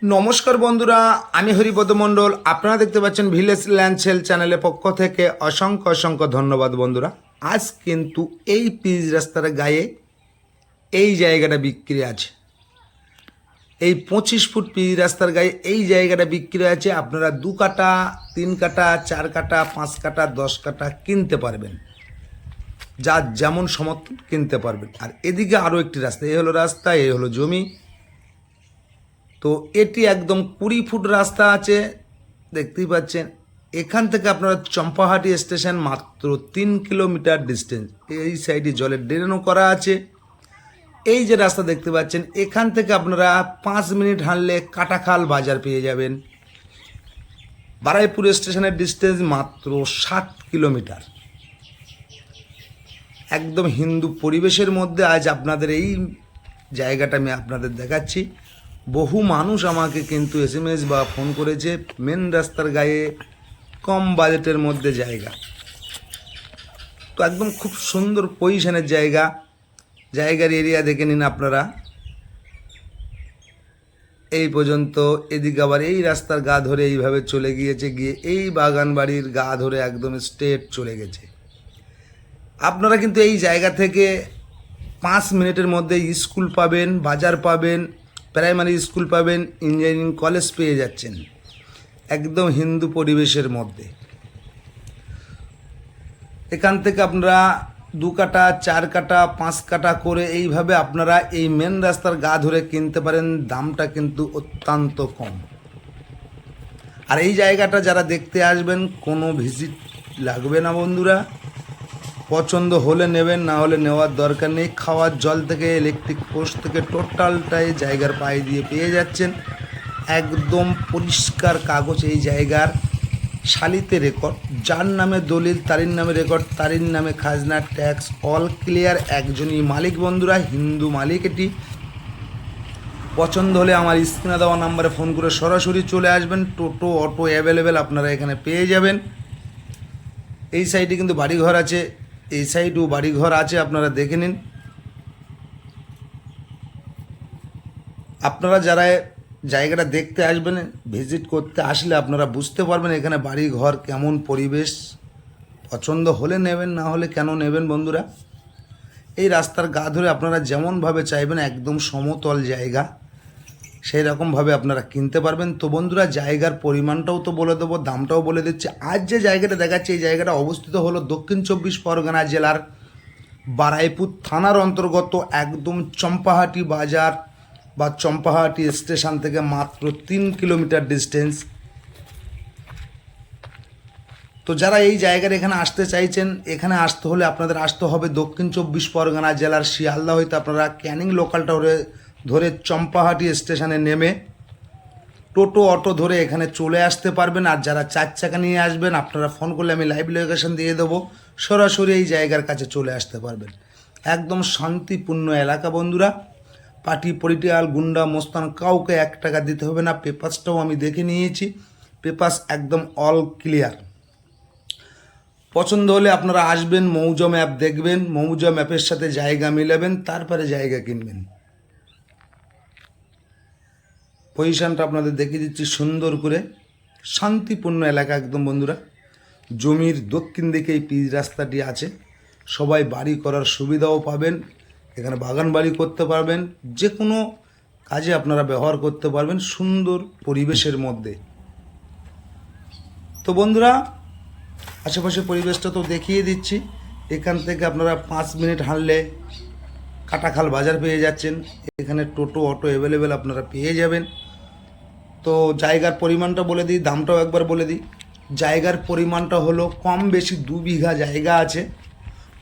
নমস্কার বন্ধুরা, আমি হরিপদ মণ্ডল। আপনারা দেখতে পাচ্ছেন ভিলেজ ল্যান্ড সেল চ্যানেলের পক্ষ থেকে অসংখ্য অসংখ্য ধন্যবাদ বন্ধুরা। আজ কিন্তু এই পিচ রাস্তার গায়ে এই জায়গাটা বিক্রি আছে। এই 25 ফুট পিচ রাস্তার গায়ে এই জায়গাটা বিক্রি আছে। আপনারা 2 কাটা, 3 কাটা, 4 কাটা, 5 কাটা, 10 কাটা কিনতে পারবেন, যার যেমন সমর্থন কিনতে পারবেন। আর এদিকে আরও একটি রাস্তা, এই হলো রাস্তা, এই হলো জমি। তো এটি একদম 20 ফুট রাস্তা আছে, দেখতেই পাচ্ছেন। এখান থেকে আপনারা চম্পাহাটি স্টেশন মাত্র 3 কিলোমিটার ডিস্টেন্স। এই সাইডে জলের ড্রেনও করা আছে। এই যে রাস্তা দেখতে পাচ্ছেন, এখান থেকে আপনারা 5 মিনিট হাঁটলে কাটাখাল বাজার পেয়ে যাবেন। বারাইপুর স্টেশনের ডিস্টেন্স মাত্র 7 কিলোমিটার। একদম হিন্দু পরিবেশের মধ্যে আজ আপনাদের এই জায়গাটা আমি আপনাদের দেখাচ্ছি। বহু মানুষ আমাকে কিন্তু SMS বা ফোন করেছে, মেন রাস্তার গায়ে কম বাজেটের মধ্যে জায়গা। তো একদম খুব সুন্দর পজিশনের জায়গা, জায়গার এরিয়া দেখে নিন আপনারা। এই পর্যন্ত, এদিকে আবার এই রাস্তার গা ধরে এইভাবে চলে গিয়েছে, গিয়ে এই বাগান বাড়ির গা ধরে একদম স্ট্রেট চলে গেছে। আপনারা কিন্তু এই জায়গা থেকে 5 মিনিটের মধ্যে স্কুল পাবেন, বাজার পাবেন, প্রাইমারি স্কুল পাবেন, ইঞ্জিনিয়ারিং কলেজ পেয়ে যাচ্ছেন, একদম হিন্দু পরিবেশের মধ্যে। এখান থেকে আপনারা 2 কাটা, 4 কাটা, 5 কাটা করে এইভাবে আপনারা এই মেন রাস্তার গা ধরে কিনতে পারেন। দামটা কিন্তু অত্যন্ত কম। আর এই জায়গাটা যারা দেখতে আসবেন, কোনো ভিজিট লাগবে না বন্ধুরা। পছন্দ হলে নেবেন, না হলে নেওয়ার দরকার নেই। খাওয়ার জল থেকে ইলেকট্রিক পোস্ট থেকে টোটালটাই জায়গার পায়ে দিয়ে পেয়ে যাচ্ছেন। একদম পরিষ্কার কাগজ এই জায়গার, শালিতে রেকর্ড, যার নামে দলিল তারির নামে রেকর্ড, তারির নামে খাজনা, ট্যাক্স অল ক্লিয়ার। একজনই মালিক বন্ধুরা, হিন্দু মালিক এটি। পছন্দ হলে আমার স্ক্রিনে দেওয়া নাম্বারে ফোন করে সরাসরি চলে আসবেন। টোটো অটো অ্যাভেলেবেল আপনারা এখানে পেয়ে যাবেন। এই সাইডে কিন্তু বাড়িঘর আছে, এই সাইডেও বাড়িঘর আছে, আপনারা দেখে নিন। আপনারা যারা জায়গাটা দেখতে আসবেন, ভিজিট করতে আসলে আপনারা বুঝতে পারবেন এখানে বাড়ি ঘর কেমন পরিবেশ। পছন্দ হলে নেবেন, না হলে কেন নেবেন বন্ধুরা। এই রাস্তার গা ধরে আপনারা যেমনভাবে চাইবেন, একদম সমতল জায়গা, সেই রকমভাবে আপনারা কিনতে পারবেন। তো বন্ধুরা, জায়গার পরিমাণটাও তো বলে দেবো, দামটাও বলে দিচ্ছি। আজ যে জায়গাটা দেখাচ্ছি, এই জায়গাটা অবস্থিত হলো দক্ষিণ 24 পরগনা জেলার বারাইপুর থানার অন্তর্গত, একদম চম্পাহাটি বাজার বা চম্পাহাটি স্টেশন থেকে মাত্র 3 কিলোমিটার ডিস্টেন্স। তো যারা এই জায়গার এখানে আসতে চাইছেন, এখানে আসতে হলে আপনাদের আসতে হবে দক্ষিণ 24 পরগনা জেলার শিয়ালদা হইতে আপনারা ক্যানিং লোকালটা ধরে চম্পাহাটি স্টেশনে নেমে টোটো অটো ধরে এখানে চলে আসতে পারবেন। আর যারা 4 চাকা নিয়ে আসবেন, আপনারা ফোন করলে আমি লাইভ লোকেশন দিয়ে দেবো, সরাসরি এই জায়গার কাছে চলে আসতে পারবেন। একদম শান্তিপূর্ণ এলাকা বন্ধুরা। পার্টি পলিটিক্যাল গুন্ডা মোস্তান কাউকে 1 টাকা দিতে হবে না। পেপারসটাও আমি দেখে নিয়েছি, পেপারস একদম অল ক্লিয়ার। পছন্দ হলে আপনারা আসবেন, মৌজা ম্যাপ দেখবেন, মৌজা ম্যাপের সাথে জায়গা মিলাবেন, তারপরে জায়গা কিনবেন। পজিশনটা আপনাদের দেখিয়ে দিচ্ছি সুন্দর করে, শান্তিপূর্ণ এলাকা একদম বন্ধুরা। জমির দক্ষিণ দিকে এই পিচ রাস্তাটি আছে। সবাই বাড়ি করার সুবিধাও পাবেন, এখানে বাগান বাড়ি করতে পারবেন, যে কোনো কাজে আপনারা ব্যবহার করতে পারবেন সুন্দর পরিবেশের মধ্যে। তো বন্ধুরা, আশেপাশের পরিবেশটা তো দেখিয়ে দিচ্ছি। এখান থেকে আপনারা 5 মিনিট হাঁটলে কাটাখাল বাজার পেয়ে যাচ্ছেন। এখানে টোটো অটো অ্যাভেলেবেল আপনারা পেয়ে যাবেন। তো জায়গার পরিমাণটা বলে দিই, দামটাও একবার বলে দিই। জায়গার পরিমাণটা হলো কম বেশি 2 বিঘা জায়গা আছে।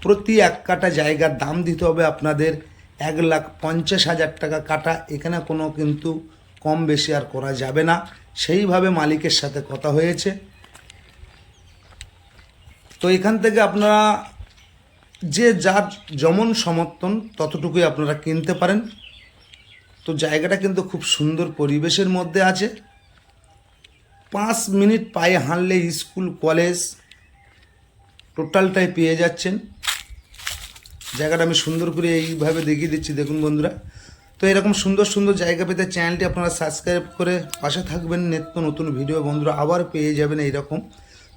প্রতি 1 কাটা জায়গার দাম দিতে হবে আপনাদের 1,50,000 টাকা কাটা। এখানে কোনো কিন্তু কম বেশি আর করা যাবে না, সেইভাবে মালিকের সাথে কথা হয়েছে। তো এখান থেকে আপনারা যে যার যেমন সমর্থন ততটুকুই আপনারা কিনতে পারেন। তো জায়গাটা কিন্তু খুব সুন্দর পরিবেশের মধ্যে আছে। 5 মিনিট পায়ে হাঁটলে স্কুল কলেজ টোটালটাই পেয়ে যাচ্ছেন। জায়গাটা আমি সুন্দর করে এইভাবে দেখিয়ে দিচ্ছি, দেখুন বন্ধুরা। তো এরকম সুন্দর সুন্দর জায়গা পেতে চ্যানেলটি আপনারা সাবস্ক্রাইব করে পাশে থাকবেন। নিত্য নতুন ভিডিও বন্ধুরা আবার পেয়ে যাবেন এইরকম।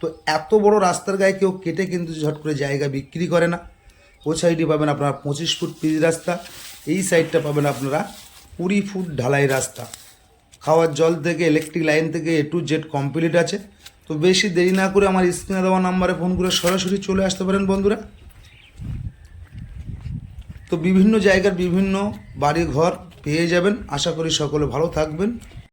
তো এত বড় রাস্তার গায়ে কেউ কেটে কিন্তু ঝট করে জায়গা বিক্রি করে না। ওই সাইডে পাবেন আপনারা 25 ফুট পিচ রাস্তা, এই সাইডটা পাবেন আপনারা 20 ফুট ঢালাই রাস্তা। খাওয়ার জল থেকে ইলেকট্রিক লাইন থেকে A to Z কমপ্লিট আছে। তো বেশি দেরি না করে আমার স্ক্রিনে দেওয়া নাম্বারে ফোন করে সরাসরি চলে আসতে পারেন বন্ধুরা। তো বিভিন্ন জায়গার বিভিন্ন বাড়ি ঘর পেয়ে যাবেন। আশা করি সকলে ভালো থাকবেন।